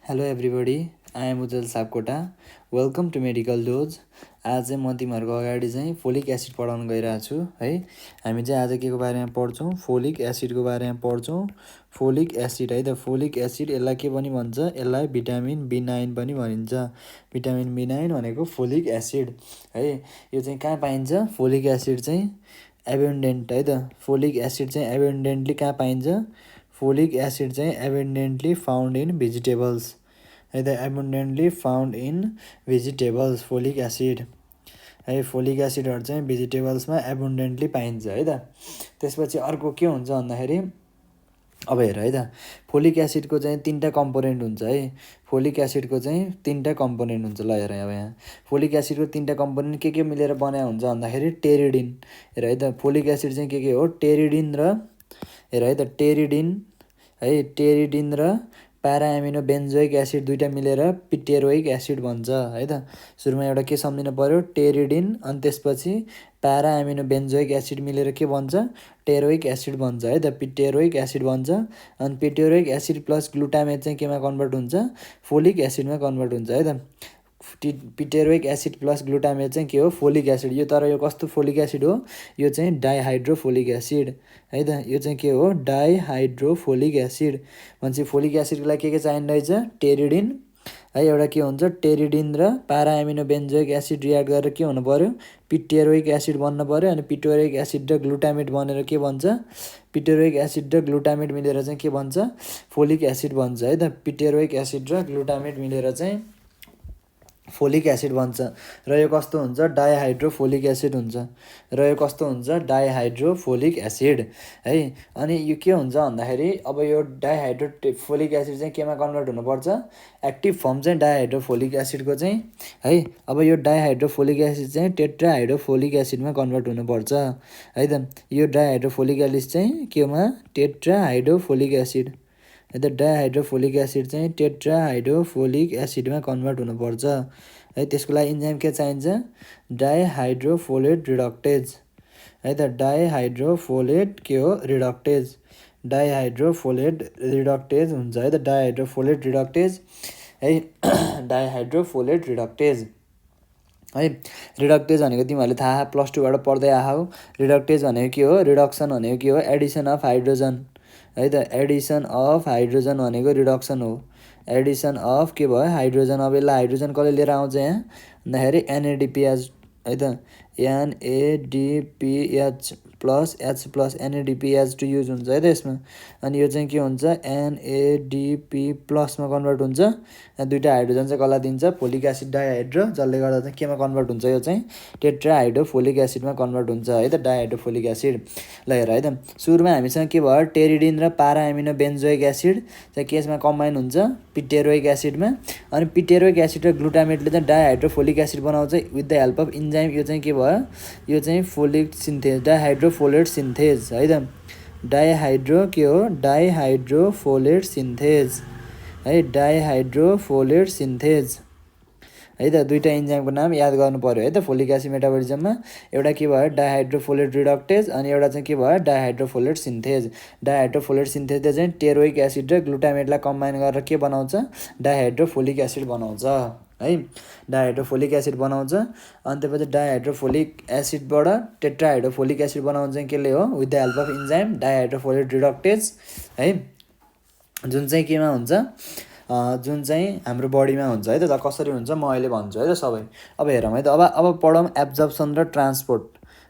Hello everybody, I am Ujjwal Sapkota. Welcome to medical dose. आज चाहिँ म तिमीहरूको अगाडि चाहिँ फोलिक एसिड पढाउन गइरहेको छु है। हामी चाहिँ आज के को बारेमा पढ्छौँ? फोलिक एसिडको बारेमा पढ्छौँ। फोलिक एसिड है त, फोलिक एसिड यसलाई के पनि भन्छ? यसलाई भिटामिन B9 पनि भनिन्छ। भिटामिन B9 भनेको फोलिक एसिड है। यो चाहिँ कहाँ पाइन्छ? फोलिक एसिड चाहिँ एबन्डेन्ट है त। फोलिक एसिड चाहिँ एबन्डेन्टली कहाँ पाइन्छ? फोलिक एसिड चाहिँ एबन्डेन्टली फाउन्ड इन भेजिटेबल्स है त। Abundantly found in vegetables folic acid है। फोलिक एसिडहरू चाहिँ भेजिटेबल्समा एबन्डेन्टली पाइन्छ है त। त्यसपछि अर्को के हुन्छ भन्दाखेरि अब हेर है त, फोलिक एसिडको चाहिँ 3टा कम्पोनेन्ट हुन्छ है। फोलिक एसिडको चाहिँ 3टा कम्पोनेन्ट हुन्छ। ल हेर अब यहाँ फोलिक एसिडको 3टा कम्पोनेन्ट के मिलेर बनाएको हुन्छ भन्दाखेरि टेरिडिन। हेर है त, फोलिक एसिड चाहिँ के हो? टेरिडिन र हेर है त, टेरिडिन र प्याराएमिनो बेन्जोइक एसिड दुईटा मिलेर पिटेरोइक एसिड भन्छ है त। सुरुमा एउटा के सम्झिनु पर्यो? टेरिडिन, अनि त्यसपछि प्याराएमिनो बेन्जोइक एसिड मिलेर के भन्छ? टेरोइक एसिड भन्छ है त। पिटेरोइक एसिड भन्छ। अनि पिटेरोइक एसिड प्लस ग्लुटामेट चाहिँ केमा कन्भर्ट हुन्छ? फोलिक एसिडमा कन्भर्ट हुन्छ है त। पिटेरोइक एसिड प्लस ग्लुटामेट चाहिँ के हो? Folic acid. यो तर यो कस्तो फोलिक एसिड हो? यो चाहिँ डाइहाइड्रोफोलिक एसिड है त। यो चाहिँ के हो? डाइहाइड्रोफोलिक एसिड भन्छ। फोलिक एसिडको लागि के चाहिँदो रहेछ? टेरिडिन है। एउटा के हुन्छ? टेरिडिन र प्याराएमिनो बेन्जोइक एसिड रियाक्ट गरेर के हुनु पर्यो? पिटेरोइक एसिड बन्नु पर्यो। अनि पिटेरोइक एसिड र ग्लुटामेट बनेर के भन्छ? पिटेरोइक एसिड र ग्लुटामेट मिलेर चाहिँ के भन्छ? फोलिक एसिड भन्छ है त। पिटेरोइक एसिड र ग्लुटामेट मिलेर चाहिँ फोलिक एसिड भन्छ। र यो कस्तो हुन्छ? डाइहाइड्रोफोलिक एसिड हुन्छ। र यो कस्तो हुन्छ? डाइहाइड्रोफोलिक एसिड है। अनि यो के हुन्छ भन्दाखेरि अब यो डाइहाइड्रोफोलिक एसिड चाहिँ केमा कन्भर्ट हुनुपर्छ? एक्टिभ फर्म चाहिँ डाइहाइड्रोफोलिक एसिडको चाहिँ है। अब यो डाइहाइड्रोफोलिक एसिड चाहिँ टेट्राहाइड्रोफोलिक एसिडमा कन्भर्ट हुनुपर्छ है त। यो डाइहाइड्रोफोलिक एसिड चाहिँ केमा? टेट्राहाइड्रोफोलिक एसिड है त। डाइहाइड्रोफोलिक एसिड चाहिँ टेट्राहाइड्रोफोलिक एसिडमा कन्भर्ट हुनुपर्छ है। त्यसको लागि इन्जाइम के चाहिन्छ? डाइहाइड्रोफोलेट रिडक्टेज है त। डाइहाइड्रोफोलेट के हो? रिडक्टेज। डाइहाइड्रोफोलेट रिडक्टेज हुन्छ है त। डाइहाइड्रोफोलेट रिडक्टेज है। डाइहाइड्रोफोलेट रिडक्टेज है। रिडक्टेज भनेको तिमीहरूले थाहा +2 बाट पढ्दै आऊ। रिडक्टेज भनेको के हो? रिडक्सन भनेको के हो? एडिसन अफ हाइड्रोजन है त। एडिसन अफ हाइड्रोजन भनेको रिडक्सन हो। एडिसन अफ के भयो? हाइड्रोजन। अब यसलाई हाइड्रोजन कसले लिएर आउँछ यहाँ भन्दाखेरि NADPH है त। NADPH plus H plus NADPH2 use हुन्छ है त यसमा। अनि यो चाहिँ के हुन्छ? NADP प्लसमा कन्भर्ट हुन्छ। दुईवटा हाइड्रोजन चाहिँ कसलाई दिन्छ? फोलिक एसिड डाइहाइड्रो, जसले गर्दा चाहिँ केमा कन्भर्ट हुन्छ? यो चाहिँ टेट्राहाइड्रोफोलिक एसिडमा कन्भर्ट हुन्छ है त। डाइहाइड्रोफोलिक एसिड। ल हेर है त, सुरुमा हामीसँग के भयो? टेरिडिन र प्याराएमिनो बेन्जोइक एसिड चाहिँ केसमा कम्बाइन हुन्छ? पिटेरोइक एसिडमा। अनि पिटेरोइक एसिड र ग्लुटामेटले चाहिँ डाइहाइड्रोफोलिक एसिड बनाउँछ with the help of enzyme. यो चाहिँ के भयो? यो चाहिँ फोलिक सिन्थेज, डाइहाइड्रोफोलेट सिन्थेज है त। डाइहाइड्रो के हो? डाइहाइड्रोफोलेट सिन्थेज है। डाइहाइड्रोफोलेट सिन्थेज है त। दुईवटा इन्जाइमको नाम याद गर्नु पर्यो है त फोलिक एसिड मेटाबोलिजममा। एउटा के भयो? डाइहाइड्रोफोलेट रिडक्टेज, अनि एउटा चाहिँ के भयो? डाइहाइड्रोफोलेट सिन्थेज। डाइहाइड्रोफोलेट सिन्थेजले चाहिँ टेरोइक एसिड र ग्लुटामेटलाई कम्बाइन गरेर के बनाउँछ? डाइहाइड्रोफोलिक एसिड बनाउँछ है। डाइहाइड्रोफोलिक एसिड बनाउँछ। अनि त्यसपछि डाइहाइड्रोफोलिक एसिडबाट टेट्राहाइड्रोफोलिक एसिड बनाउँछ चाहिँ केले हो? With the help of enzyme dihydrofolate reductase है। जुन चाहिँ केमा हुन्छ? जुन चाहिँ हाम्रो बडीमा हुन्छ है त। कसरी हुन्छ म अहिले भन्छु है त सबै। अब हेरौँ है त। अब पढौँ एब्जर्प्सन र ट्रान्सपोर्ट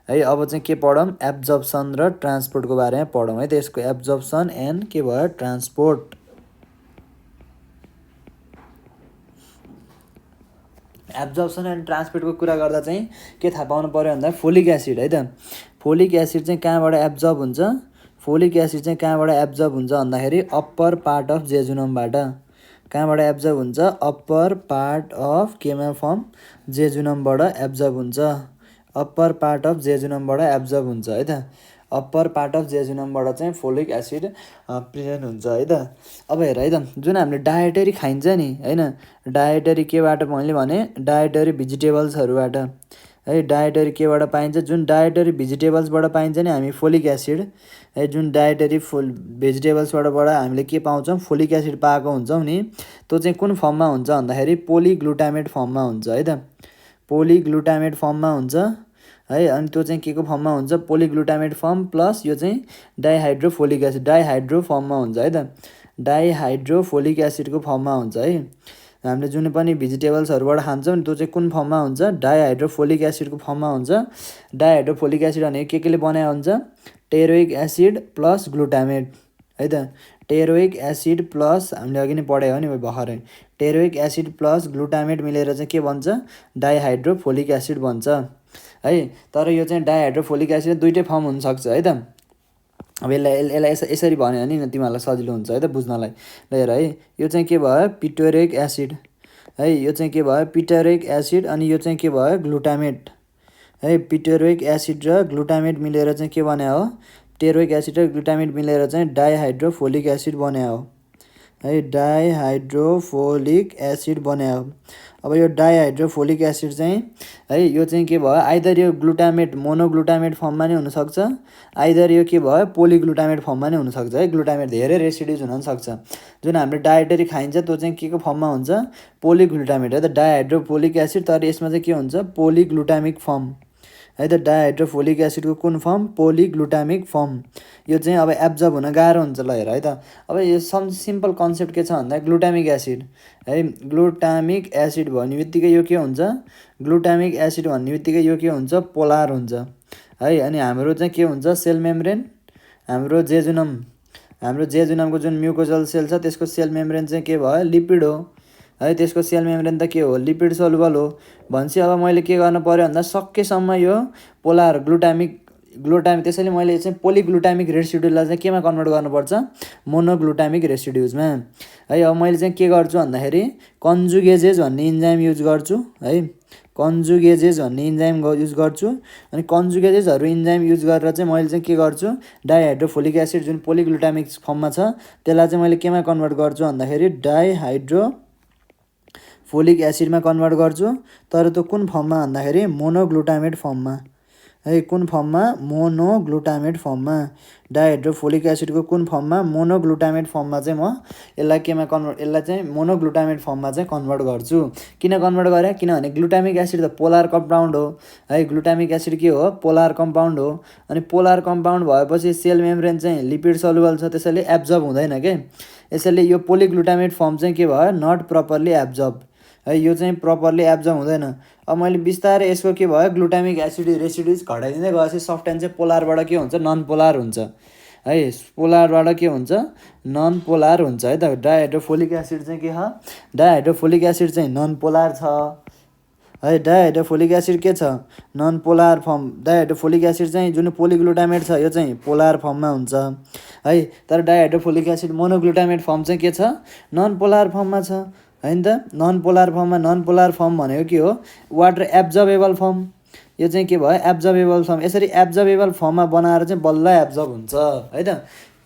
है। अब चाहिँ के पढौँ? एब्जर्प्सन र ट्रान्सपोर्टको बारेमा पढौँ है त। यसको एब्जर्प्सन एन्ड के भयो? ट्रान्सपोर्ट। एब्जर्प्सन एन्ड ट्रान्सपोर्टको कुरा गर्दा चाहिँ के थाहा पाउनु पर्यो भन्दा फोलिक एसिड है त। फोलिक एसिड चाहिँ कहाँबाट एब्जर्ब हुन्छ? फोलिक एसिड चाहिँ कहाँबाट एब्जर्ब हुन्छ भन्दाखेरि अप्पर पार्ट अफ जेजुनमबाट। कहाँबाट एब्जर्ब हुन्छ? अप्पर पार्ट अफ केमा फर्म? जेजुनमबाट एब्जर्ब हुन्छ। अप्पर पार्ट अफ जेजुनमबाट एब्जर्ब हुन्छ है त। अप्पर पार्ट अफ जेजुनमबाट चाहिँ फोलिक एसिड प्रेजेन्ट हुन्छ है त। अब हेर है त, जुन हामीले डायटरी खाइन्छ नि होइन, डायटरी केबाट मैले भने? डायटरी भेजिटेबल्सहरूबाट है। डायटरी केबाट पाइन्छ? जुन डायटरी भेजिटेबल्सबाट पाइन्छ नि हामी फोलिक एसिड है। जुन डायटरी भेजिटेबल्सबाट हामीले के पाउँछौँ? फोलिक एसिड पाएको हुन्छौँ नि, त्यो चाहिँ कुन फर्ममा हुन्छ भन्दाखेरि पोलिग्लुटामेट फर्ममा हुन्छ है त। पोलिग्लुटामेट फर्ममा हुन्छ है। अनि त्यो चाहिँ के को फर्ममा हुन्छ? पोलिग्लुटामेट फर्म प्लस यो चाहिँ डाइहाइड्रोफोलिक एसिड, डाइहाइड्रो फर्ममा हुन्छ है त। डाइहाइड्रोफोलिक एसिडको फर्ममा हुन्छ है। हामीले जुन पनि भेजिटेबल्सहरूबाट खान्छौँ नि त्यो चाहिँ कुन फर्ममा हुन्छ? डाइहाइड्रोफोलिक एसिडको फर्ममा हुन्छ। डाइहाइड्रोफोलिक एसिड भनेको केले बनाएको हुन्छ? टेरोइक एसिड प्लस ग्लुटामेट है त। टेरोइक एसिड प्लस हामीले अघि नै पढायो हो नि भर्खरै, टेरोइक एसिड प्लस ग्लुटामेट मिलेर चाहिँ के बन्छ? डाइहाइड्रोफोलिक एसिड बन्छ है। तर यो चाहिँ डाइहाइड्रोफोलिक एसिड दुइटै फर्म हुनसक्छ है त। अब यसलाई यसरी भन्यो भने तिमीहरूलाई सजिलो हुन्छ है त बुझ्नलाई। ल हेर है, यो चाहिँ के भयो? पिटोरिक एसिड है। यो चाहिँ के भयो? पिटोरिक एसिड। अनि यो चाहिँ के भयो? ग्लुटामेट है। पिटोरिक एसिड र ग्लुटामेट मिलेर चाहिँ के बनायो हो? टेरोइक एसिड र ग्लुटामेट मिलेर चाहिँ डाइहाइड्रोफोलिक एसिड बनायो है। डाइहाइड्रोफोलिक एसिड बनायो। अब यो डाइहाइड्रोफोलिक एसिड चाहिँ है, यो चाहिँ के भयो? आइदर यो ग्लुटामेट मोनोग्लुटामेट फर्ममा नै हुनसक्छ, आइदर यो के भयो? पोलिग्लुटामेट फर्ममा नै हुनसक्छ है। ग्लुटामेट धेरै रेसिड्युज हुन सक्छ। जुन हाम्रो डायटरी खाइन्छ त्यो चाहिँ के को फर्ममा हुन्छ? पोलिग्लुटामेट है त। डाइहाइड्रोफोलिक एसिड, तर यसमा चाहिँ के हुन्छ? पोलिग्लुटामिक फर्म है त। डाइहाइड्रोफोलिक एसिडको कुन फर्म? पोलिग्लुटामिक फर्म। यो चाहिँ अब एब्जर्ब हुन गाह्रो हुन्छ। ल हेर है त, अब यो सिम्पल कन्सेप्ट के छ भन्दा ग्लुटामिक एसिड है। ग्लुटामिक एसिड भन्ने बित्तिकै यो के हुन्छ? ग्लुटामिक एसिड भन्ने बित्तिकै यो के हुन्छ? पोलार हुन्छ है। अनि हाम्रो चाहिँ के हुन्छ? सेल मेम्ब्रेन, हाम्रो जेजुनमको जुन म्युकोजल सेल छ त्यसको सेल मेम्ब्रेन चाहिँ के भयो? लिपिड हो है। त्यसको सेल मेम्ब्रेन त के हो? लिपिड सोलुबल हो। भनेपछि अब मैले के गर्नु पऱ्यो भन्दा सकेसम्म यो पोलार ग्लुटामिक त्यसैले मैले चाहिँ पोलिग्लुटामिक रेसिड्युलाई चाहिँ केमा कन्भर्ट गर्नुपर्छ? मोनोग्लुटामिक रेसिड्युजमा है। अब मैले चाहिँ के गर्छु भन्दाखेरि कन्जुगेजेज भन्ने इन्जाइम युज गर्छु है। कन्जुगेजेज भन्ने इन्जाइम युज गर्छु। अनि कन्जुगेजेजहरू इन्जाइम युज गरेर चाहिँ मैले चाहिँ के गर्छु? डाइहाइड्रोफोलिक एसिड जुन पोलिग्लुटामिक फर्ममा छ त्यसलाई चाहिँ मैले केमा कन्भर्ट गर्छु भन्दाखेरि डाइहाइड्रोफोलिक एसिडमा कन्भर्ट गर्छु। तर त्यो कुन फर्ममा भन्दाखेरि मोनोग्लुटामेट फर्ममा है। कुन फर्ममा? मोनोग्लुटामेट फर्ममा। डाइहाइड्रोफोलिक एसिडको कुन फर्ममा? मोनोग्लुटामेट फर्ममा चाहिँ म यसलाई यसलाई चाहिँ मोनोग्लुटामेट फर्ममा चाहिँ कन्भर्ट गर्छु। किन कन्भर्ट गरेँ? किनभने ग्लुटामिक एसिड त पोलार कम्पाउन्ड हो है। ग्लुटामिक एसिड के हो? पोलार कम्पाउन्ड हो। अनि पोलार कम्पाउन्ड भएपछि सेल मेम्ब्रेन चाहिँ लिपिड सोलुबल छ, त्यसैले एब्जर्ब हुँदैन के। यसैले यो पोलिग्लुटामेट फर्म चाहिँ के भयो? नट प्रपरली एब्जर्ब है। यो चाहिँ प्रपरली एब्जर्ब हुँदैन। अब मैले बिस्तारै यसको के भयो? ग्लुटामिक एसिड रेसिड्युज घटाइदिँदै गएपछि सफ्टेन चाहिँ पोलारबाट के हुन्छ? नन पोलार हुन्छ है। पोलारबाट के हुन्छ? नन पोलार हुन्छ है त। डाइहाइड्रोफोलिक एसिड चाहिँ के छ? डाइहाइड्रोफोलिक एसिड चाहिँ नन पोलार छ है। डाइहाइड्रोफोलिक एसिड के छ? Non polar form. Dihydrofolic acid चाहिँ जुन पोलिग्लुटामेट छ यो चाहिँ पोलार फर्ममा हुन्छ है। तर डाइहाइड्रोफोलिक एसिड मोनोग्लुटामेट फर्म चाहिँ के छ? नन पोलार फर्ममा छ है नि त। नन पोलार फर्ममा, नन पोलार फर्म भनेको के हो? Water absorbable form. यो चाहिँ के भयो? Absorbable form. यसरी एब्जर्बेबल फर्ममा बनाएर चाहिँ बल्ल एब्जर्ब हुन्छ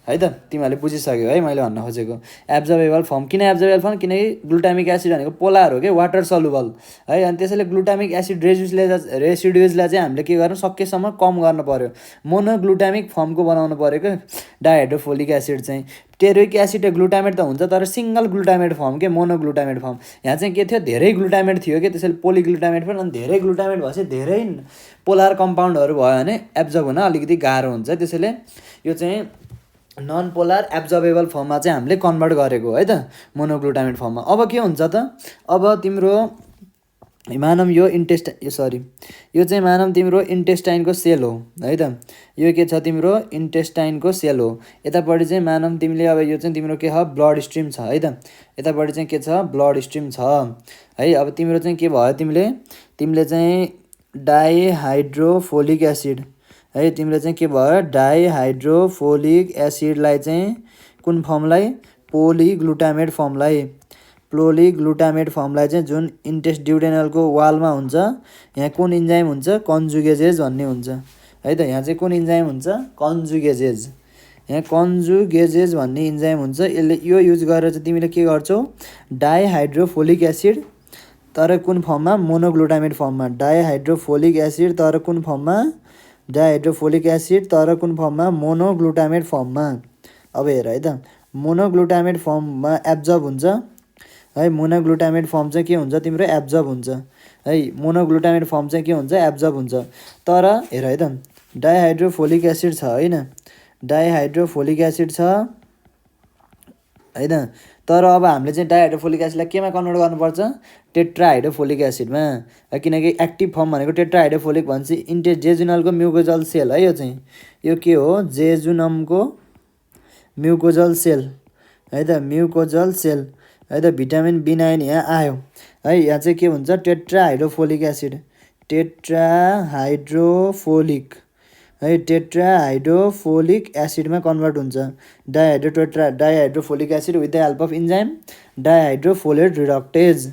है त। तिमीहरूले बुझिसक्यो है मैले भन्न खोजेको। एब्जर्बेबल फर्म। किन एब्जर्बेबल फर्म? किनकि ग्लुटामिक एसिड भनेको पोलार हो कि, वाटर सलुबल है। अनि त्यसैले ग्लुटामिक एसिड रेसिड्युजलाई चाहिँ हामीले के गर्नु? सकेसम्म कम गर्नु पऱ्यो। मोनोग्लुटामिक फर्मको बनाउनु पऱ्यो क्या डाइहाइड्रोफोलिक एसिड चाहिँ। टेरोइक एसिड र ग्लुटामेट त हुन्छ तर सिङ्गल ग्लुटामेट फर्म के, मोनोग्लुटामेट फर्म। यहाँ चाहिँ के थियो? धेरै ग्लुटामेट थियो कि, त्यसैले पोलिग्लुटामेट पनि। अनि धेरै ग्लुटामेट भएपछि धेरै पोलार कम्पाउन्डहरू भयो भने एब्जर्ब हुन अलिकति गाह्रो हुन्छ। त्यसैले यो चाहिँ नन पोलार एब्जर्बेबल फर्ममा चाहिँ हामीले कन्भर्ट गरेको है त, मोनोग्लुटामेट फर्ममा। अब के हुन्छ त? अब तिम्रो मानव यो यो चाहिँ मानव तिम्रो इन्टेस्टाइनको सेल हो है त। यो के छ? तिम्रो इन्टेस्टाइनको सेल हो। यतापट्टि चाहिँ मानव तिमीले अब यो चाहिँ तिम्रो के छ? ब्लड स्ट्रिम छ है त। यतापट्टि चाहिँ के छ? ब्लड स्ट्रिम छ है। अब तिम्रो चाहिँ के भयो? तिमीले चाहिँ डाइहाइड्रोफोलिक एसिड है। तिमीले चाहिँ के भयो? डाइहाइड्रोफोलिक एसिडलाई चाहिँ कुन फर्मलाई? पोलिग्लुटामेट फर्मलाई। पोलिग्लुटामेट फर्मलाई चाहिँ जुन इन्टेस्ट्युडेनलको वालमा हुन्छ, यहाँ कुन इन्जाइम हुन्छ? कन्जुगेजेज भन्ने हुन्छ है त। यहाँ चाहिँ कुन इन्जाइम हुन्छ? कन्जुगेजेज। यहाँ कन्जुगेजेज भन्ने इन्जाइम हुन्छ। यसले यो युज गरेर चाहिँ तिमीले के गर्छौ? डाइहाइड्रोफोलिक एसिड तर कुन फर्ममा मोनोग्लुटामेट फर्ममा डाइहाइड्रोफोलिक एसिड तर कुन फर्ममा डाइहाइड्रोफोलिक एसिड तर कुन फर्ममा मोनोग्लुटामेट फर्ममा। अब हेर है त मोनोग्लुटामेट फर्ममा एब्जर्ब हुन्छ है मोनोग्लुटामेट फर्म चाहिँ के हुन्छ तिम्रो एब्जर्ब हुन्छ है मोनोग्लुटामेट फर्म चाहिँ के हुन्छ एब्जर्ब हुन्छ। तर हेर है त डाइहाइड्रोफोलिक एसिड छ हैन डाइहाइड्रोफोलिक एसिड छ है त तर अब हामीले चाहिँ डाइहाइड्रोफोलिक एसिडलाई केमा कन्भर्ट गर्नुपर्छ टेट्राहाइड्रोफोलिक एसिडमा किनकि एक्टिभ फर्म भनेको टेट्राहाइड्रोफोलिक भन्छ जेजुनलको म्युकोजल सेल है यो चाहिँ यो के हो जेजुनमको म्युकोजल सेल है त म्युकोजल सेल है त भिटामिन B9 यहाँ आयो है यहाँ चाहिँ के हुन्छ टेट्राहाइड्रोफोलिक एसिड टेट्राहाइड्रोफोलिक है टेट्राहाइड्रोफोलिक एसिडमा कन्भर्ट हुन्छ dihydrofolic acid with the help of enzyme dihydrofolate reductase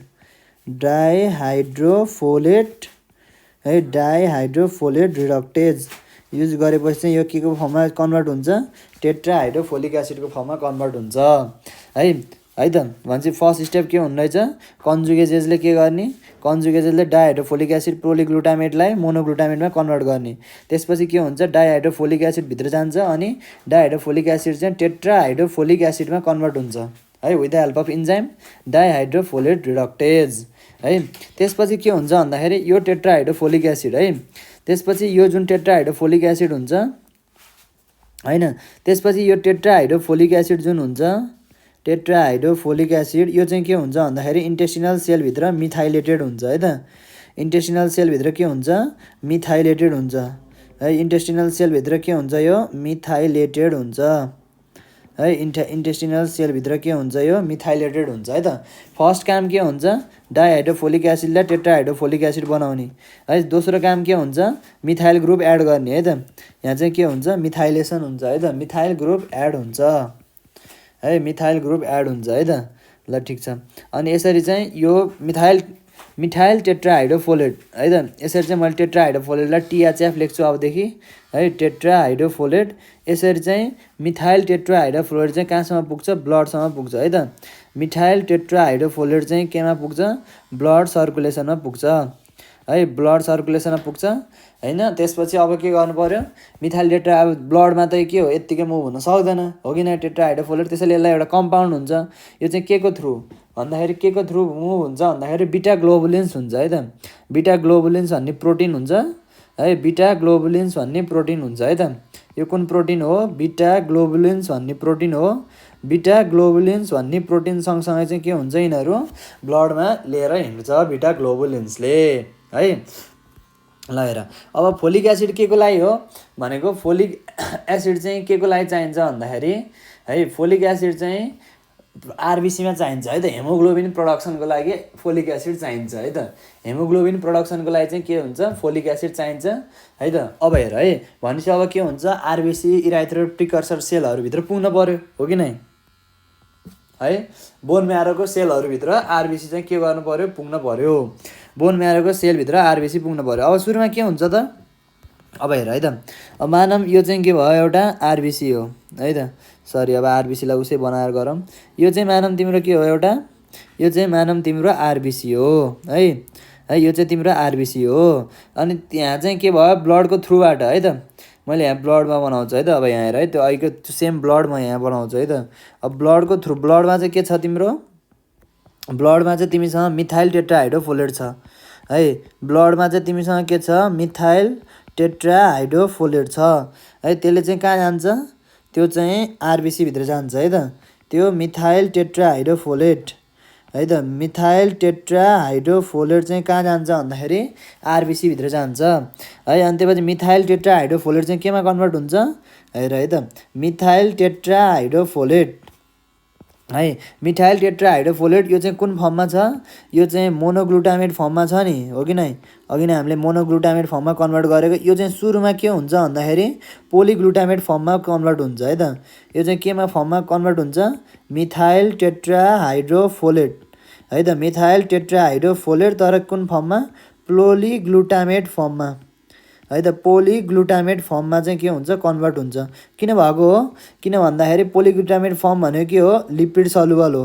dihydrofolate reductase use गरेपछि चाहिँ यो के को फर्ममा कन्भर्ट हुन्छ टेट्राहाइड्रोफोलिक एसिडको फर्ममा कन्भर्ट हुन्छ है त भनेपछि फर्स्ट स्टेप के हुने रहेछ कन्जुगेजेसले के गर्ने कन्जुगेजेसले डाइहाइड्रोफोलिक एसिड प्रोलिग्लुटामेटलाई मोनोग्लुटामेटमा कन्भर्ट गर्ने त्यसपछि के हुन्छ डाइहाइड्रोफोलिक एसिड भित्र जान्छ अनि डाइहाइड्रोफोलिक एसिड चाहिँ टेट्राहाइड्रोफोलिक एसिडमा कन्भर्ट हुन्छ है with the help of enzyme dihydrofolate reductase है त्यसपछि के हुन्छ भन्दाखेरि यो टेट्राहाइड्रोफोलिक एसिड है त्यसपछि यो जुन टेट्राहाइड्रोफोलिक एसिड हुन्छ हैन त्यसपछि यो टेट्राहाइड्रोफोलिक एसिड जुन हुन्छ टेट्राहाइड्रोफोलिक एसिड यो चाहिँ के हुन्छ भन्दाखेरि इन्टेस्टिनल सेलभित्र मिथाइलेटेड हुन्छ है त इन्टेस्टिनल सेलभित्र के हुन्छ मिथाइलेटेड हुन्छ है इन्टेस्टिनल सेलभित्र के हुन्छ यो मिथाइलेटेड हुन्छ है इन्टेस्टिनल सेलभित्र के हुन्छ यो मिथाइलेटेड हुन्छ है त फर्स्ट काम के हुन्छ डाइहाइड्रोफोलिक एसिडलाई टेट्राहाइड्रोफोलिक एसिड बनाउने है दोस्रो काम के हुन्छ मिथाइल ग्रुप एड गर्ने है त यहाँ चाहिँ के हुन्छ मिथाइलेसन हुन्छ है त मिथाइल ग्रुप एड हुन्छ है मिथाइल ग्रुप एड हुन्छ है त ल ठिक छ अनि यसरी चाहिँ यो मिथाइल टेट्राहाइड्रोफोलेट है त यसरी चाहिँ मैले टेट्राहाइड्रोफोलेटलाई THF लेख्छु अबदेखि है टेट्राहाइड्रोफोलेट यसरी चाहिँ मिथाइल टेट्राहाइड्रोफोलेट चाहिँ कहाँसम्म पुग्छ ब्लडसम्म पुग्छ है त मिथाइल टेट्राहाइड्रोफोलेट चाहिँ केमा पुग्छ ब्लड सर्कुलेसनमा पुग्छ है ब्लड सर्कुलेसनमा पुग्छ हैन त्यसपछि अब के गर्नु पर्यो मिथाइल टेट्रा अब ब्लडमा त के हो यतिकै मुभ हुन सक्दैन हो कि न टेट्राहाइड्रोफोलेट त्यसैले यसलाई एउटा कम्पाउन्ड हुन्छ यो चाहिँ के को थ्रु भन्दाखेरि के को थ्रु मुभ हुन्छ भन्दाखेरि बिटा ग्लोबुलिन्स हुन्छ है त बिटा ग्लोबुलिन्स भन्ने प्रोटिन हुन्छ है बिटा ग्लोबुलिन्स भन्ने प्रोटिन हुन्छ है त यो कुन प्रोटिन हो बिटा ग्लोबुलिन्स भन्ने प्रोटिन हो बिटा ग्लोबुलिन्स भन्ने प्रोटिन सँगसँगै चाहिँ के हुन्छ यिनीहरू ब्लडमा लिएर हिँड्छ बिटा ग्लोबुलिन्सले है ल हेर अब फोलिक एसिड के को लागि हो भनेको फोलिक एसिड चाहिँ के को लागि चाहिन्छ भन्दाखेरि है फोलिक एसिड चाहिँ आरबिसीमा चाहिन्छ है त हेमोग्लोबिन प्रोडक्सनको लागि फोलिक एसिड चाहिन्छ है त हेमोग्लोबिन प्रोडक्सनको लागि चाहिँ के हुन्छ फोलिक एसिड चाहिन्छ है त अब हेर है भनेपछि अब के हुन्छ आरबिसी इराइथ्रोइड प्रिकर्सर सेलहरूभित्र पुग्न पर्यो हो कि नै है बोन म्यारोको सेलहरूभित्र आरबिसी चाहिँ के गर्नु पर्यो पुग्न पर्यो बोन म्यारोको सेलभित्र आरबिसी पुग्न पर्यो अब सुरुमा के हुन्छ त अब हेर है त अब मानम यो चाहिँ के भयो एउटा आरबिसी हो है त सरी अब आरबिसीलाई उसै बनाएर गरौँ यो चाहिँ मानम तिम्रो के हो एउटा यो चाहिँ मानम तिम्रो आरबिसी हो है यो चाहिँ तिम्रो आरबिसी हो अनि त्यहाँ चाहिँ के भयो ब्लडको थ्रुबाट है त मैले यहाँ ब्लडमा बनाउँछु है त अब यहाँ हेर है त्यो अहिलेको सेम ब्लड म यहाँ बनाउँछु है त अब ब्लडको थ्रु ब्लडमा चाहिँ के छ तिम्रो ब्लडमा चाहिँ तिमीसँग मिथाइल टेट्राहाइड्रोफोलेट छ है ब्लडमा चाहिँ तिमीसँग के छ मिथाइल टेट्राहाइड्रोफोलेट छ है त्यसले चाहिँ कहाँ जान्छ त्यो चाहिँ आरबिसी भित्र जान्छ है त त्यो मिथाइल टेट्राहाइड्रोफोलेट है त मिथाइल टेट्राहाइड्रोफोलेट चाहिँ कहाँ जान्छ भन्दाखेरि आरबिसी भित्र जान्छ है अनि त्यसपछि मिथाइल टेट्राहाइड्रोफोलेट चाहिँ केमा कन्भर्ट हुन्छ हेर है त मिथाइल टेट्राहाइड्रोफोलेट है मिथाइल टेट्राहाइड्रोफोलेट यो चाहिँ कुन फर्ममा छ यो चाहिँ मोनोग्लुटामेट फर्ममा छ नि हो कि नै अघि नै हामीले मोनोग्लुटामेट फर्ममा कन्भर्ट गरेको यो चाहिँ सुरुमा के हुन्छ भन्दाखेरि पोलिग्लुटामेट फर्ममा कन्भर्ट हुन्छ है त यो चाहिँ केमा फर्ममा कन्भर्ट हुन्छ मिथाइल टेट्राहाइड्रोफोलेट है त मिथाइल टेट्राहाइड्रोफोलेट तर कुन फर्ममा पोलिग्लुटामेट फर्ममा है त पोलिग्लुटामेट फर्ममा चाहिँ के हुन्छ कन्भर्ट हुन्छ किन भएको हो किन भन्दाखेरि पोलिग्लुटामेट फर्म भनेको के हो लिपिड सलुबल हो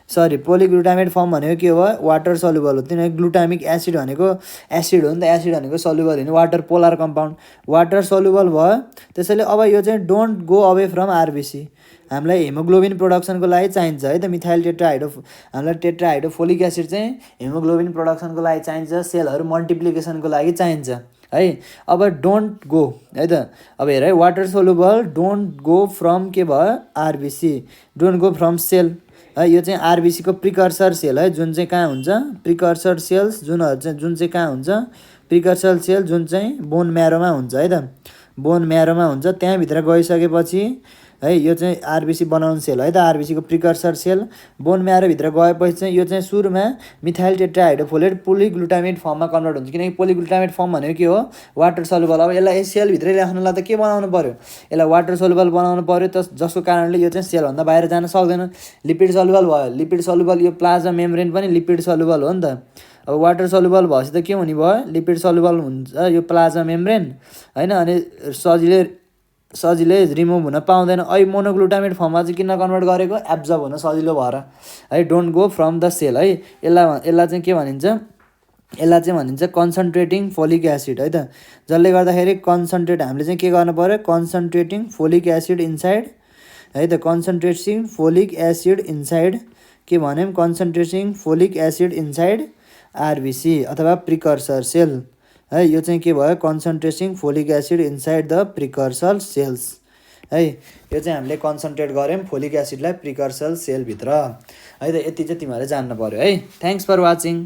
सरी पोलिग्लुटामेट फर्म भनेको के हो वाटर सल्युबल हो किनभने ग्लुटामिक एसिड भनेको एसिड हो नि त एसिड भनेको सल्युबल होइन water polar compound water soluble भयो त्यसैले अब यो चाहिँ don't go away from RBC हामीलाई हेमोग्लोबिन प्रोडक्सनको लागि चाहिन्छ है त मिथाइल हामीलाई टेट्राहाइड्रोफोलिक एसिड चाहिँ हेमोग्लोबिन प्रोडक्सनको लागि चाहिन्छ सेलहरू मल्टिप्लिकेसनको लागि चाहिन्छ है अब डोन्ट गो है त अब हेर है water soluble don't go from के भयो RBC don't go from cell है यो चाहिँ आरबिसीको प्रिकर्सर सेल है जुन चाहिँ कहाँ हुन्छ प्रिकर्सर सेल्स जुन चाहिँ कहाँ हुन्छ प्रिकर्सर सेल जुन चाहिँ बोन म्यारोमा हुन्छ है त बोन म्यारोमा हुन्छ त्यहाँभित्र गइसकेपछि है यो चाहिँ आरबिसी बनाउने सेल है त आरबिसीको प्रिकर्सर सेल बोन म्यारोभित्र गएपछि चाहिँ यो चाहिँ सुरुमा मिथाइल टेट्राहाइड्रोफोलेट पोलिग्लुटामेट फर्ममा कन्भर्ट हुन्छ किनकि पोलिग्लुटामेट फर्म भनेको के हो वाटर सल्युबल अब यसलाई एससिएलभित्रै राख्नुलाई त के बनाउनु पऱ्यो यसलाई वाटर सल्युबल बनाउनु पऱ्यो त जसको कारणले यो चाहिँ सेलभन्दा बाहिर जान सक्दैन लिपिड सल्युबल भयो लिपिड सल्युबल यो प्लाज्मा मेम्ब्रेन पनि लिपिड सल्युबल हो नि त अब वाटर सल्युबल भएपछि त के हुने भयो लिपिड सल्युबल हुन्छ यो प्लाज्मा मेम्ब्रेन होइन अनि सजिलै रिमुभ हुन पाउँदैन अहिले मोनोग्लुटामेट फर्ममा चाहिँ किन कन्भर्ट गरेको एब्जर्ब हुन सजिलो भएर है don't go from the cell है यसलाई चाहिँ के भनिन्छ यसलाई चाहिँ भनिन्छ कन्सन्ट्रेटिङ फोलिक एसिड है त जसले गर्दाखेरि हामीले चाहिँ के गर्नु पऱ्यो कन्सन्ट्रेटिङ फोलिक एसिड इन्साइड है त कन्सन्ट्रेटिङ फोलिक एसिड इन्साइड के भन्यौँ concentrating folic acid inside RBC अथवा प्रिकर्सर सेल है यो चाहिँ के भयो concentrating folic acid inside the precursor cells है यो चाहिँ हामीले कन्सन्ट्रेट गऱ्यौँ फोलिक एसिडलाई प्रिकर्सर सेलभित्र है त यति चाहिँ तिमीहरूले जान्नु पऱ्यो है थ्याङ्क्स फर वाचिङ